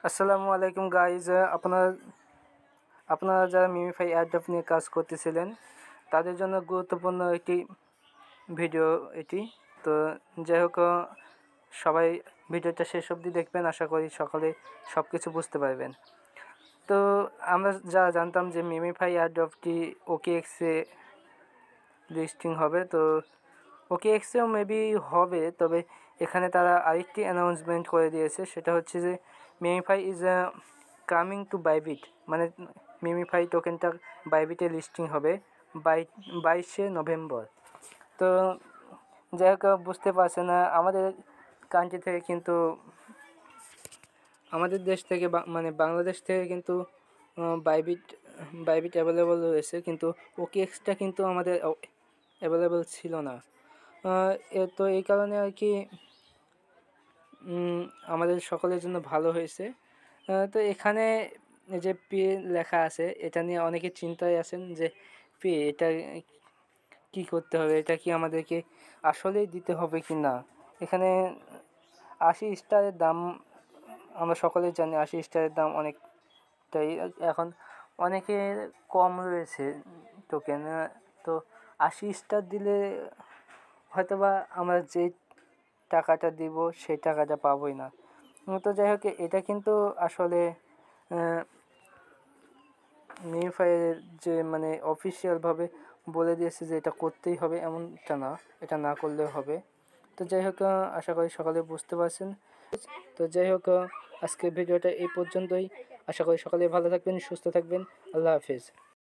আসসালামু আলাইকুম গাইজ। আপনারা যারা মিমিফাই এয়ারড্রপ নিয়ে কাজ করতেছিলেন তাদের জন্য গুরুত্বপূর্ণ একটি ভিডিও এটি। তো যাই হোক, সবাই ভিডিওটা শেষ অবধি দেখবেন, আশা করি সকালে সব কিছু বুঝতে পারবেন। তো আমরা যা জানতাম যে মিমিফাই এয়ারড্রপটি OKX-এ লিস্টিং হবে, তো OKX-এও মেবি হবে, তবে এখানে তারা আরেকটি অ্যানাউন্সমেন্ট করে দিয়েছে, সেটা হচ্ছে যে MemeFi is coming to Bybit, মানে মিমিফাই টোকেনটা বাইবিটে লিস্টিং হবে 22শে নভেম্বর। তো যাই হোক, বুঝতে পারছে না আমাদের কান্ট্রি থেকে, কিন্তু আমাদের দেশ থেকে মানে বাংলাদেশ থেকে কিন্তু বাইবিট বাইবিট অ্যাভেলেবল রয়েছে, কিন্তু OKX-টা কিন্তু আমাদের অ্যাভেলেবল ছিল না। তো এই কারণে আর কি আমাদের সকলের জন্য ভালো হয়েছে। তো এখানে যে পে লেখা আছে, এটা নিয়ে অনেকে চিন্তায় আছেন যে পে এটা কি করতে হবে, এটা কি আমাদেরকে আসলেই দিতে হবে কি না। এখানে 80 স্টারের দাম আমরা সকলেই জানি, 80 স্টারের দাম অনেকটাই। এখন অনেকের কম রয়েছে টোকেন, তো 80 স্টার দিলে হয়তোবা আমরা যে টাকাটা দিব সেই টাকাটা পাবোই না। তো যাই হোক, এটা কিন্তু আসলে মিমিফাইয়ের যে মানে অফিসিয়ালভাবে বলে দিয়েছে যে এটা করতেই হবে, এমনটা না, এটা না করলেও হবে। তো যাই হোক, আশা করি সকালে বুঝতে পারছেন। তো যাই হোক, আজকের ভিডিওটা এই পর্যন্তই। আশা করি সকালে ভালো থাকবেন, সুস্থ থাকবেন। আল্লাহ হাফিজ।